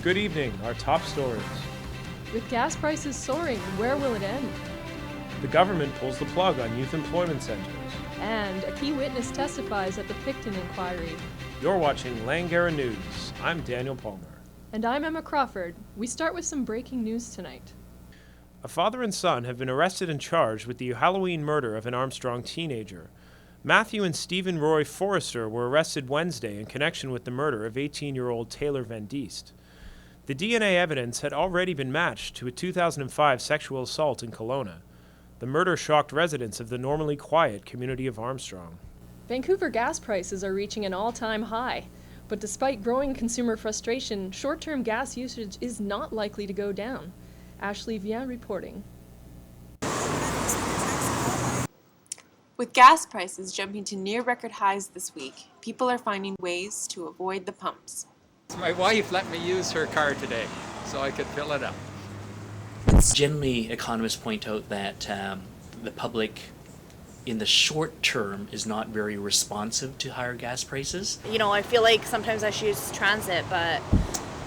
Good evening. Our top stories. With gas prices soaring, where will it end? The government pulls the plug on youth employment centers. And a key witness testifies at the Picton inquiry. You're watching Langara News. I'm Daniel Palmer. And I'm Emma Crawford. We start with some breaking news tonight. A father and son have been arrested and charged with the Halloween murder of an Armstrong teenager. Matthew and Stephen Roy Forrester were arrested Wednesday in connection with the murder of 18-year-old Taylor Van Diest. The DNA evidence had already been matched to a 2005 sexual assault in Kelowna. The murder shocked residents of the normally quiet community of Armstrong. Vancouver gas prices are reaching an all-time high. But despite growing consumer frustration, short-term gas usage is not likely to go down. Ashley Vien reporting. With gas prices jumping to near record highs this week, people are finding ways to avoid the pumps. My wife let me use her car today so I could fill it up. Generally, economists point out that the public in the short term is not very responsive to higher gas prices. You know, I feel like sometimes I should use transit, but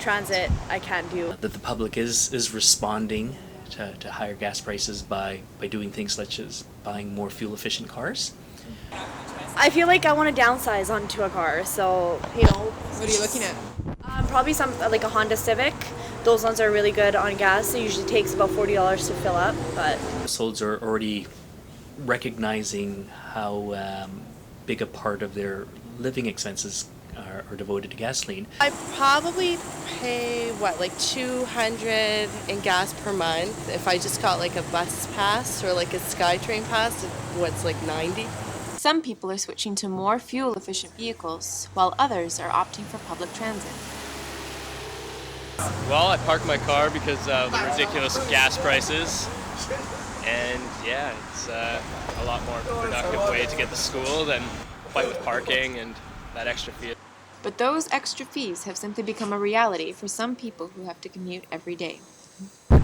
transit I can't do. That the public is responding to higher gas prices by doing things such as buying more fuel-efficient cars. I feel like I want to downsize onto a car, so, you know. What are you looking at? Probably some, like a Honda Civic. Those ones are really good on gas. It usually takes about $40 to fill up, but... Households are already recognizing how big a part of their living expenses are devoted to gasoline. I probably pay, like $200 in gas per month. If I just got like a bus pass or like a SkyTrain pass, what's like $90. Some people are switching to more fuel-efficient vehicles, while others are opting for public transit. Well, I parked my car because of the ridiculous gas prices. And yeah, it's a lot more productive way to get to school than fight with parking and that extra fee. But those extra fees have simply become a reality for some people who have to commute every day.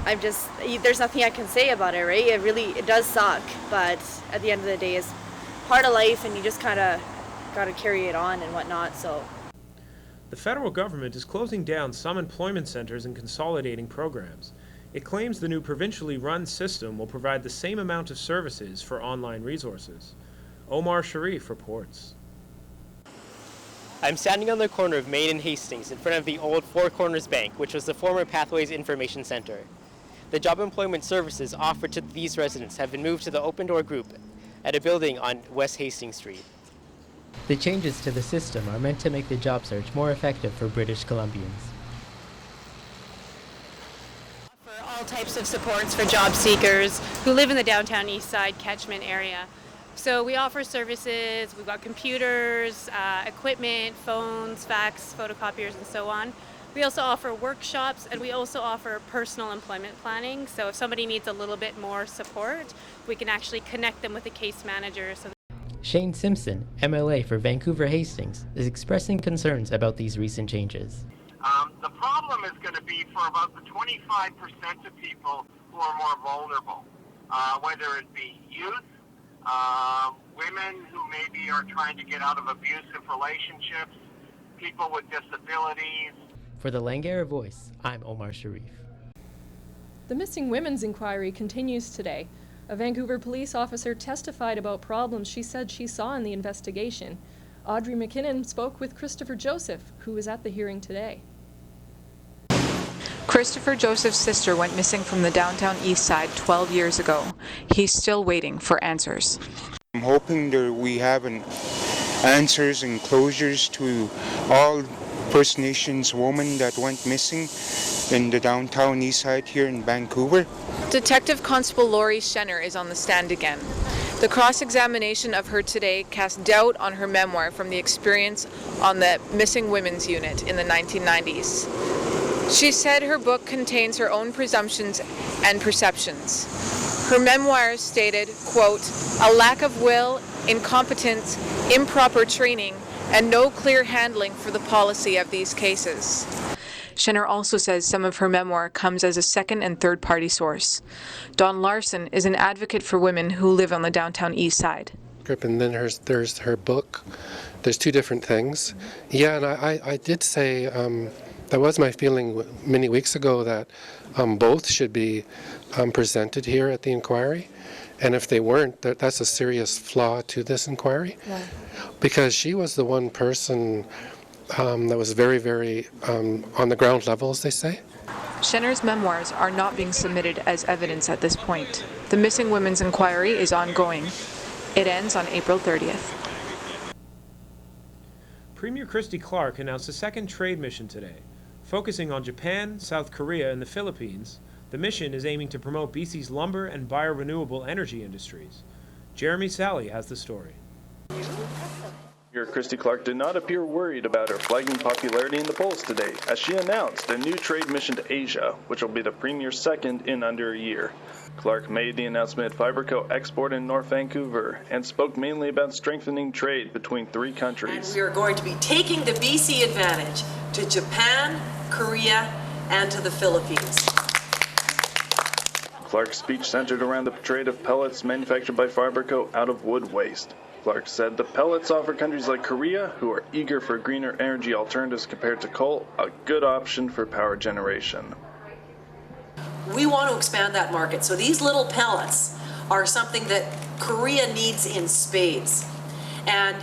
There's nothing I can say about it, right? It does suck, but at the end of the day, it's part of life and you just kind of got to carry it on and whatnot, so. The federal government is closing down some employment centers and consolidating programs. It claims the new provincially run system will provide the same amount of services for online resources. Omar Sharif reports. I'm standing on the corner of Main and Hastings in front of the old Four Corners Bank, which was the former Pathways Information Center. The job employment services offered to these residents have been moved to the Open Door Group at a building on West Hastings Street. The changes to the system are meant to make the job search more effective for British Columbians. For all types of supports for job seekers who live in the downtown east side catchment area. So we offer services, we've got computers, equipment, phones, fax, photocopiers, and so on. We also offer workshops, and we also offer personal employment planning. So if somebody needs a little bit more support, we can actually connect them with a case manager. Shane Simpson, MLA for Vancouver Hastings, is expressing concerns about these recent changes. The problem is going to be for about the 25% of people who are more vulnerable, whether it be youth, women who maybe are trying to get out of abusive relationships, people with disabilities. For the Langara Voice, I'm Omar Sharif. The missing women's inquiry continues today. A Vancouver police officer testified about problems she said she saw in the investigation. Audrey McKinnon spoke with Christopher Joseph, who was at the hearing today. Christopher Joseph's sister went missing from the downtown east side 12 years ago. He's still waiting for answers. I'm hoping that we have answers and closures to all First Nations women that went missing in the downtown east side here in Vancouver. Detective Constable Laurie Schenner is on the stand again. The cross-examination of her today cast doubt on her memoir from the experience on the missing women's unit in the 1990s. She said her book contains her own presumptions and perceptions. Her memoir stated, quote, a lack of will, incompetence, improper training, and no clear handling for the policy of these cases. Schenner also says some of her memoir comes as a second and third party source. Dawn Larson is an advocate for women who live on the downtown east side. And then there's her book. There's two different things. Yeah, and I did say That was my feeling many weeks ago, that both should be presented here at the inquiry. And if they weren't, that's a serious flaw to this inquiry. Yeah. Because she was the one person that was very, very on the ground level, as they say. Schenner's memoirs are not being submitted as evidence at this point. The missing women's inquiry is ongoing. It ends on April 30th. Premier Christy Clark announced a second trade mission today. Focusing on Japan, South Korea, and the Philippines, the mission is aiming to promote BC's lumber and biorenewable energy industries. Jeremy Sally has the story. Christy Clark did not appear worried about her flagging popularity in the polls today, as she announced a new trade mission to Asia, which will be the Premier's second in under a year. Clark made the announcement at Fiberco Export in North Vancouver and spoke mainly about strengthening trade between three countries. And we are going to be taking the BC advantage to Japan, Korea, and to the Philippines. Clark's speech centered around the trade of pellets manufactured by Fiberco out of wood waste. Clark said the pellets offer countries like Korea, who are eager for greener energy alternatives compared to coal, a good option for power generation. We want to expand that market. So these little pellets are something that Korea needs in spades. And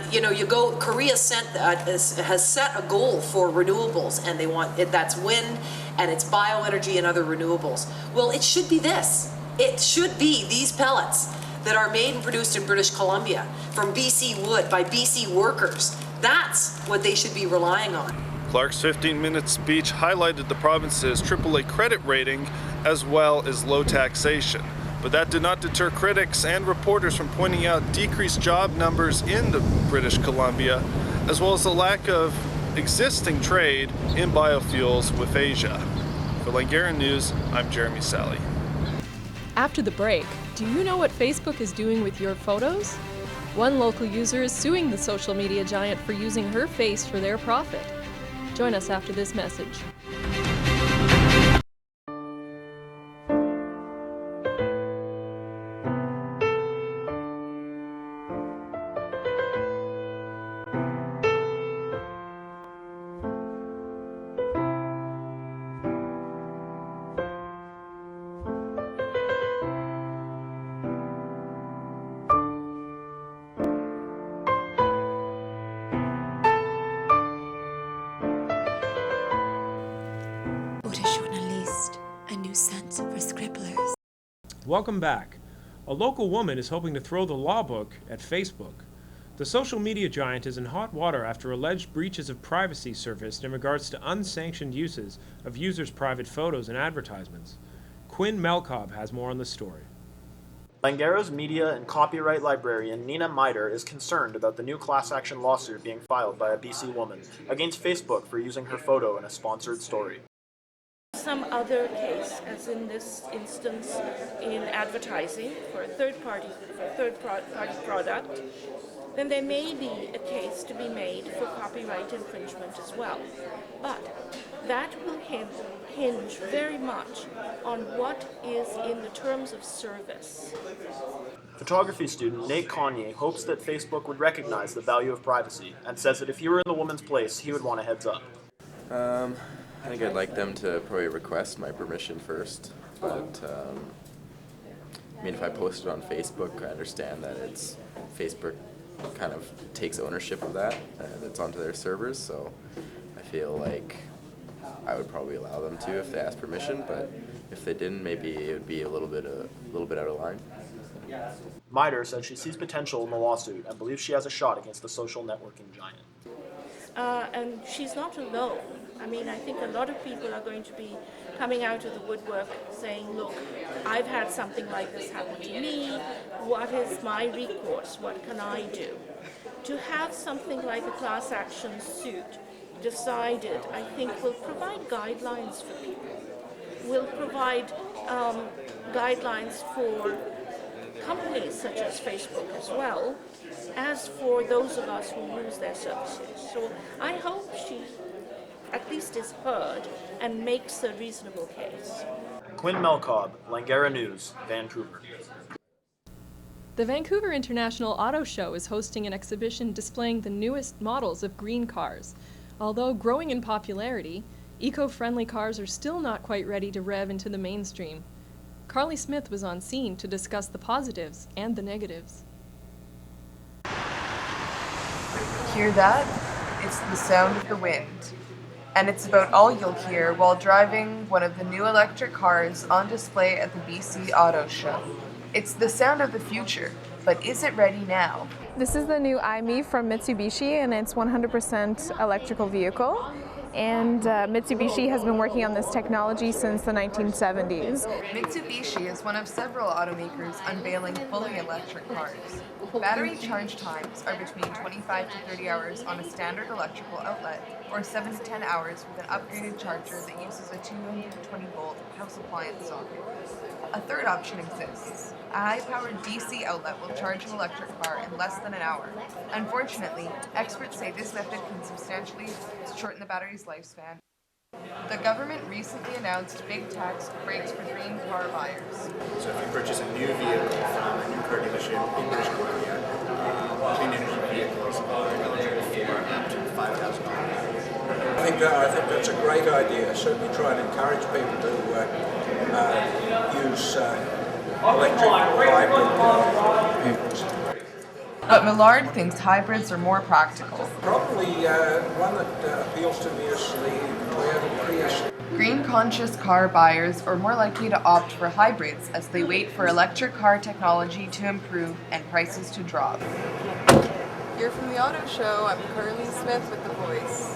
Korea has set a goal for renewables, and they want it. That's wind, and it's bioenergy and other renewables. Well, it should be this. It should be these pellets that are made and produced in British Columbia from BC wood by BC workers. That's what they should be relying on. Clark's 15-minute speech highlighted the province's AAA credit rating as well as low taxation. But that did not deter critics and reporters from pointing out decreased job numbers in British Columbia, as well as the lack of existing trade in biofuels with Asia. For Langara News, I'm Jeremy Sally. After the break, do you know what Facebook is doing with your photos? One local user is suing the social media giant for using her face for their profit. Join us after this message. Welcome back. A local woman is hoping to throw the law book at Facebook. The social media giant is in hot water after alleged breaches of privacy surfaced in regards to unsanctioned uses of users' private photos and advertisements. Quinn Melcob has more on the story. Langara's media and copyright librarian Nina Mitre is concerned about the new class action lawsuit being filed by a BC woman against Facebook for using her photo in a sponsored story. Some other case, as in this instance in advertising for a third party product, then there may be a case to be made for copyright infringement as well. But that will hinge very much on what is in the terms of service. Photography student Nate Kanye hopes that Facebook would recognize the value of privacy and says that if he were in the woman's place, he would want a heads up. I think I'd like them to probably request my permission first, but I mean, if I post it on Facebook, I understand that it's Facebook kind of takes ownership of that, and it's onto their servers, so I feel like I would probably allow them to if they asked permission, but if they didn't, maybe it would be a little bit out of line. Mitre said she sees potential in the lawsuit and believes she has a shot against the social networking giant. And she's not alone. I mean, I think a lot of people are going to be coming out of the woodwork saying, look, I've had something like this happen to me. What is my recourse? What can I do? To have something like a class action suit decided, I think, will provide guidelines for people. Will provide guidelines for companies such as Facebook as well, as for those of us who use their services. So I hope she at least is heard and makes a reasonable case. Quinn Melcob, Langara News, Vancouver. The Vancouver International Auto Show is hosting an exhibition displaying the newest models of green cars. Although growing in popularity, Eco-friendly cars are still not quite ready to rev into the mainstream. Carly Smith was on scene to discuss the positives and the negatives. Hear that? It's the sound of the wind. And it's about all you'll hear while driving one of the new electric cars on display at the BC Auto Show. It's the sound of the future, but is it ready now? This is the new iMe from Mitsubishi, and it's 100% electrical vehicle. And Mitsubishi has been working on this technology since the 1970s. Mitsubishi is one of several automakers unveiling fully electric cars. Battery charge times are between 25 to 30 hours on a standard electrical outlet, or 7 to 10 hours with an upgraded charger that uses a 220-volt house appliance socket. A third option exists. A high-powered DC outlet will charge an electric car in less than an hour. Unfortunately, experts say this method can substantially shorten the battery's lifespan. The government recently announced big tax breaks for green car buyers. So if you purchase a new vehicle from a new car dealership in British Columbia, clean energy vehicles are eligible for up to $5,000. I think that's a great idea. Certainly try and encourage people to use electric hybrid vehicles. But Millard thinks hybrids are more practical. Probably one that appeals to me is the Toyota Prius. Green-conscious car buyers are more likely to opt for hybrids as they wait for electric car technology to improve and prices to drop. Here from the Auto Show, I'm Carly Smith with The Voice.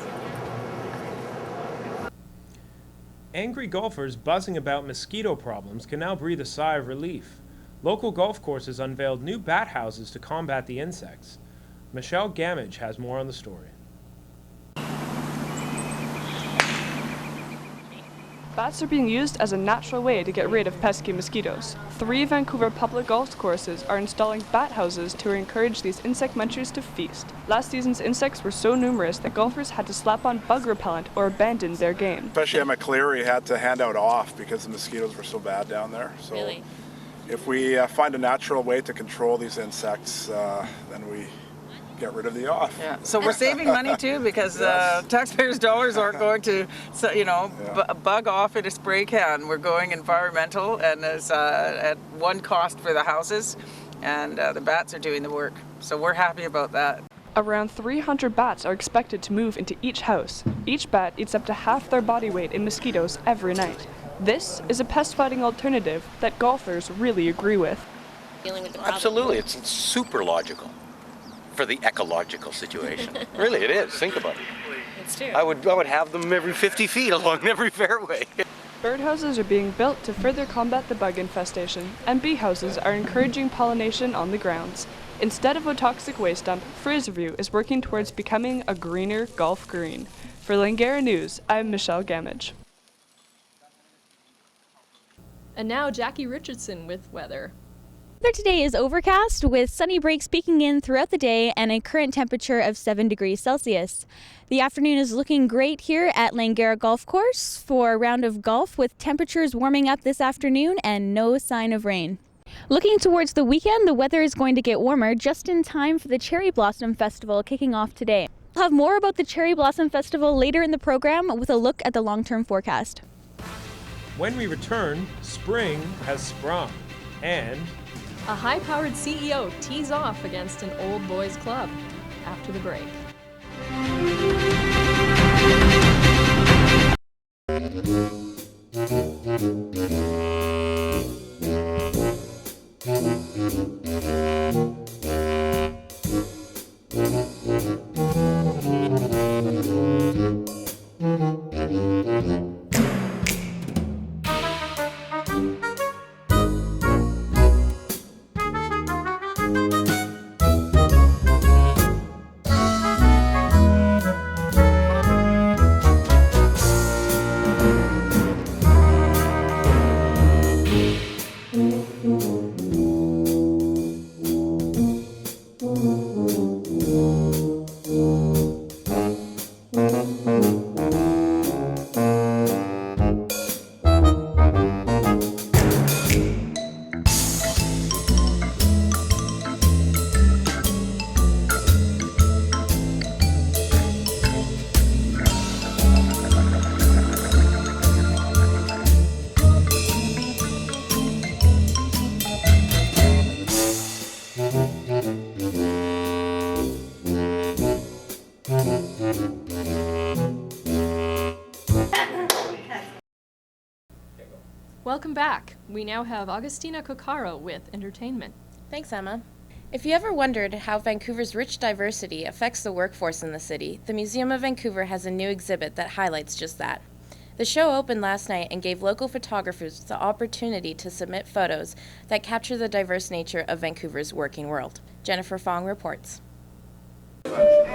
Angry golfers buzzing about mosquito problems can now breathe a sigh of relief. Local golf courses unveiled new bat houses to combat the insects. Michelle Gamage has more on the story. Bats are being used as a natural way to get rid of pesky mosquitoes. 3 Vancouver public golf courses are installing bat houses to encourage these insect munchers to feast. Last season's insects were so numerous that golfers had to slap on bug repellent or abandon their game. Especially at McCleary, had to hand out off because the mosquitoes were so bad down there. So really? If we find a natural way to control these insects, then we get rid of the off. Yeah, so we're saving money too because yes. Taxpayers' dollars aren't going to, bug off in a spray can. We're going environmental, and it's at one cost for the houses, and the bats are doing the work. So we're happy about that. Around 300 bats are expected to move into each house. Each bat eats up to half their body weight in mosquitoes every night. This is a pest-fighting alternative that golfers really agree with. Absolutely, it's super logical for the ecological situation. Really, it is. Think about it. It's true. I would have them every 50 feet along every fairway. Birdhouses are being built to further combat the bug infestation, and bee houses are encouraging pollination on the grounds. Instead of a toxic waste dump, Fraserview is working towards becoming a greener golf green. For Langara News, I'm Michelle Gamage. And now Jackie Richardson with weather. Weather today is overcast with sunny breaks peeking in throughout the day and a current temperature of 7 degrees Celsius. The afternoon is looking great here at Langara Golf Course for a round of golf with temperatures warming up this afternoon and no sign of rain. Looking towards the weekend, the weather is going to get warmer just in time for the Cherry Blossom Festival kicking off today. We'll have more about the Cherry Blossom Festival later in the program with a look at the long-term forecast. When we return, spring has sprung, and a high-powered CEO tees off against an old boys club after the break. Welcome back. We now have Augustina Coccaro with entertainment. Thanks, Emma. If you ever wondered how Vancouver's rich diversity affects the workforce in the city, the Museum of Vancouver has a new exhibit that highlights just that. The show opened last night and gave local photographers the opportunity to submit photos that capture the diverse nature of Vancouver's working world. Jennifer Fong reports.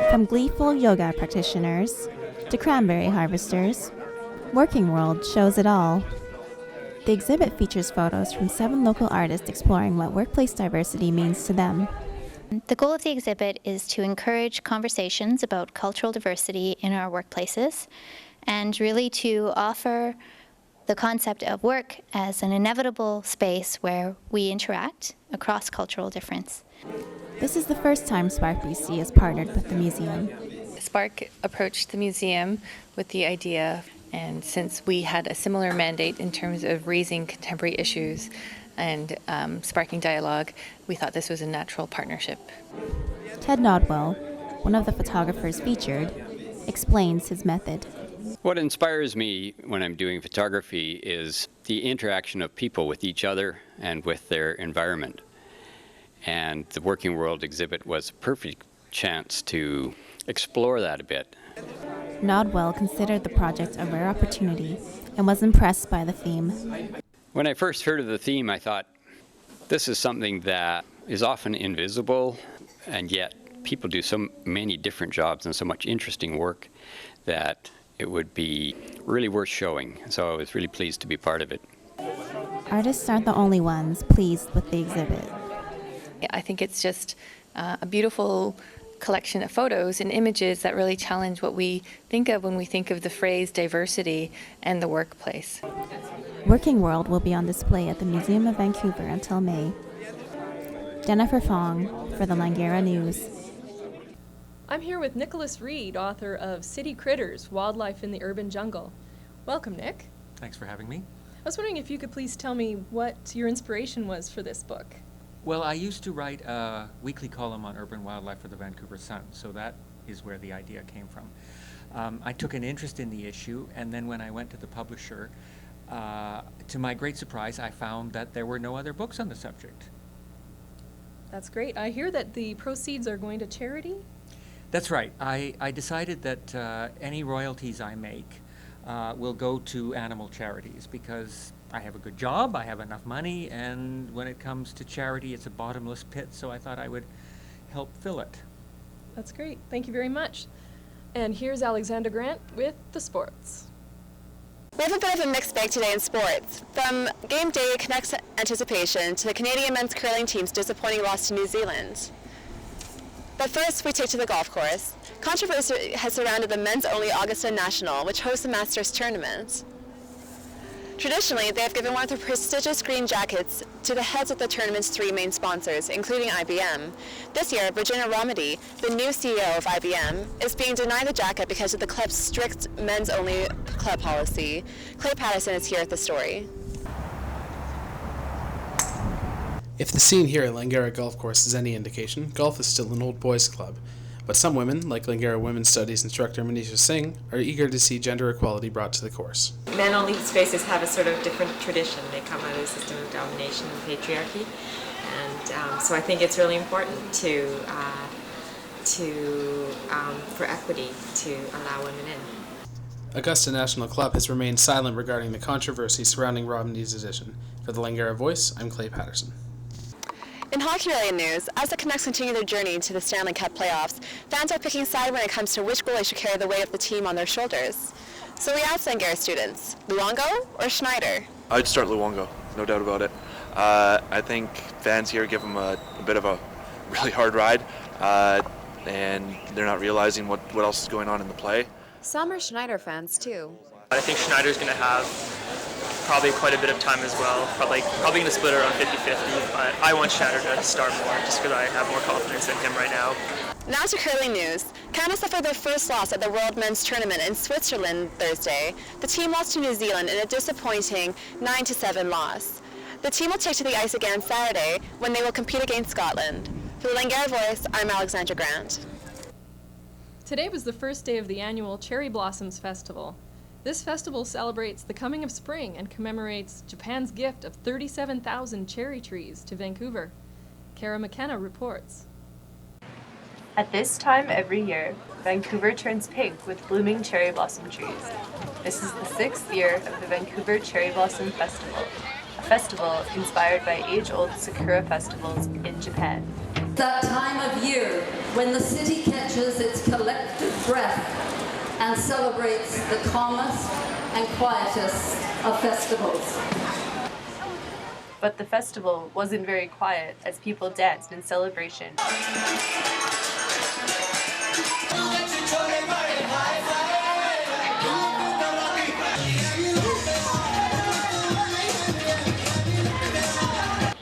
From gleeful yoga practitioners to cranberry harvesters, Working World shows it all. The exhibit features photos from 7 local artists exploring what workplace diversity means to them. The goal of the exhibit is to encourage conversations about cultural diversity in our workplaces and really to offer the concept of work as an inevitable space where we interact across cultural difference. This is the first time Spark BC has partnered with the museum. Spark approached the museum with the idea, and since we had a similar mandate in terms of raising contemporary issues and sparking dialogue, we thought this was a natural partnership. Ted Nodwell, one of the photographers featured, explains his method. What inspires me when I'm doing photography is the interaction of people with each other and with their environment. And the Working World exhibit was a perfect chance to explore that a bit. Nodwell considered the project a rare opportunity and was impressed by the theme. When I first heard of the theme, I thought, this is something that is often invisible, and yet people do so many different jobs and so much interesting work that it would be really worth showing. So I was really pleased to be part of it. Artists aren't the only ones pleased with the exhibit. I think it's just a beautiful collection of photos and images that really challenge what we think of when we think of the phrase diversity and the workplace. Working World will be on display at the Museum of Vancouver until May. Jennifer Fong for the Langara News. I'm here with Nicholas Reed, author of City Critters, Wildlife in the Urban Jungle. Welcome, Nick. Thanks for having me. I was wondering if you could please tell me what your inspiration was for this book. Well, I used to write a weekly column on urban wildlife for the Vancouver Sun, so that is where the idea came from. I took an interest in the issue, and then when I went to the publisher, to my great surprise, I found that there were no other books on the subject. That's great. I hear that the proceeds are going to charity? That's right. I decided that any royalties I make will go to animal charities because I have a good job, I have enough money, and when it comes to charity, it's a bottomless pit, so I thought I would help fill it. That's great. Thank you very much. And here's Alexander Grant with the sports. We have a bit of a mixed bag today in sports. From game day Canucks anticipation to the Canadian men's curling team's disappointing loss to New Zealand. But first, we take to the golf course. Controversy has surrounded the men's-only Augusta National, which hosts the Masters tournament. Traditionally, they have given one of the prestigious green jackets to the heads of the tournament's 3 main sponsors, including IBM. This year, Virginia Romedy, the new CEO of IBM, is being denied the jacket because of the club's strict men's-only club policy. Clay Patterson is here with the story. If the scene here at Langara Golf Course is any indication, golf is still an old boys' club. But some women, like Langara Women's Studies instructor Manisha Singh, are eager to see gender equality brought to the course. Men-only spaces have a sort of different tradition. They come out of a system of domination and patriarchy. And so I think it's really important for equity to allow women in. Augusta National Club has remained silent regarding the controversy surrounding Romedy's decision. For the Langara Voice, I'm Clay Patterson. In hockey-related news, as the Canucks continue their journey to the Stanley Cup playoffs, fans are picking side when it comes to which goalie should carry the weight of the team on their shoulders. So we asked Langara students, Luongo or Schneider? I'd start Luongo, no doubt about it. I think fans here give him a bit of a really hard ride, and they're not realizing what else is going on in the play. Some are Schneider fans too. I think Schneider's going to have probably quite a bit of time as well. Probably going to split around 50-50, but I want Schneider to start more just because I have more confidence in him right now. Now to curling news. Canada suffered their first loss at the World Men's Tournament in Switzerland Thursday. The team lost to New Zealand in a disappointing 9-7 loss. The team will take to the ice again Saturday when they will compete against Scotland. For the Langara Voice, I'm Alexandra Grant. Today was the first day of the annual Cherry Blossoms Festival. This festival celebrates the coming of spring and commemorates Japan's gift of 37,000 cherry trees to Vancouver. Kara McKenna reports. At this time every year, Vancouver turns pink with blooming cherry blossom trees. This is the 6th year of the Vancouver Cherry Blossom Festival, a festival inspired by age-old sakura festivals in Japan. That time of year when the city catches its collective breath and celebrates the calmest and quietest of festivals. But the festival wasn't very quiet as people danced in celebration.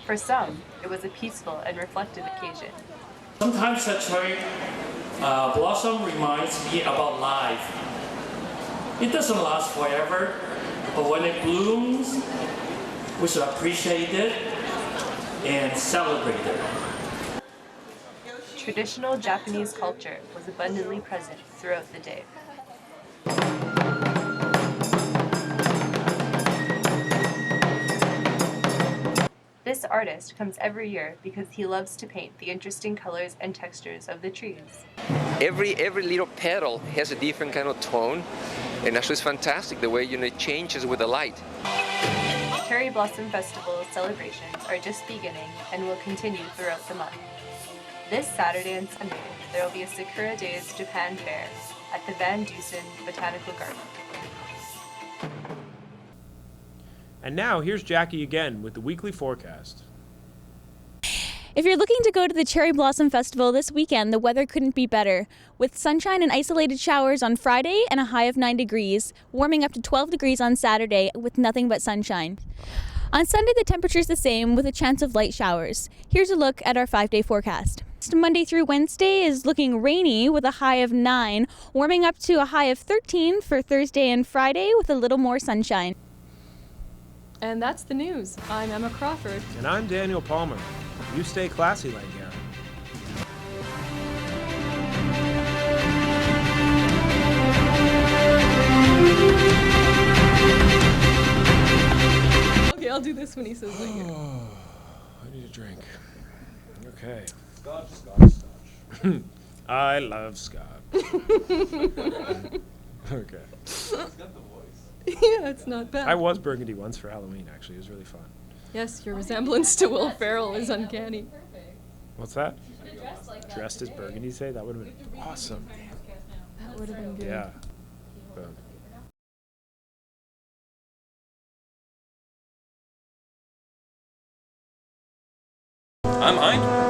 For some, it was a peaceful and reflective occasion. Sometimes a cherry blossom reminds me about life. It doesn't last forever, but when it blooms, we should appreciate it and celebrate it. Traditional Japanese culture was abundantly present throughout the day. This artist comes every year because he loves to paint the interesting colors and textures of the trees. Every little petal has a different kind of tone, and actually it's fantastic the way it changes with the light. Cherry Blossom Festival celebrations are just beginning and will continue throughout the month. This Saturday and Sunday, there will be a Sakura Days Japan Fair at the Van Dusen Botanical Garden. And now, here's Jackie again with the weekly forecast. If you're looking to go to the Cherry Blossom Festival this weekend, the weather couldn't be better. With sunshine and isolated showers on Friday and a high of 9 degrees, warming up to 12 degrees on Saturday with nothing but sunshine. On Sunday, the temperature's the same with a chance of light showers. Here's a look at our 5-day forecast. Monday through Wednesday is looking rainy with a high of 9, warming up to a high of 13 for Thursday and Friday with a little more sunshine. And that's the news. I'm Emma Crawford. And I'm Daniel Palmer. You stay classy, Langara. Okay, I'll do this when he says Langara. I need a drink. Okay. Scotch. I love Scott. Okay. It's got the voice. Yeah, it's not bad. I was Burgundy once for Halloween, actually. It was really fun. Yes, your resemblance to Will Ferrell is uncanny. What's that? Dressed as Burgundy, say? That would have been awesome. That would have been good. Yeah. Boom. I'm Hyndman.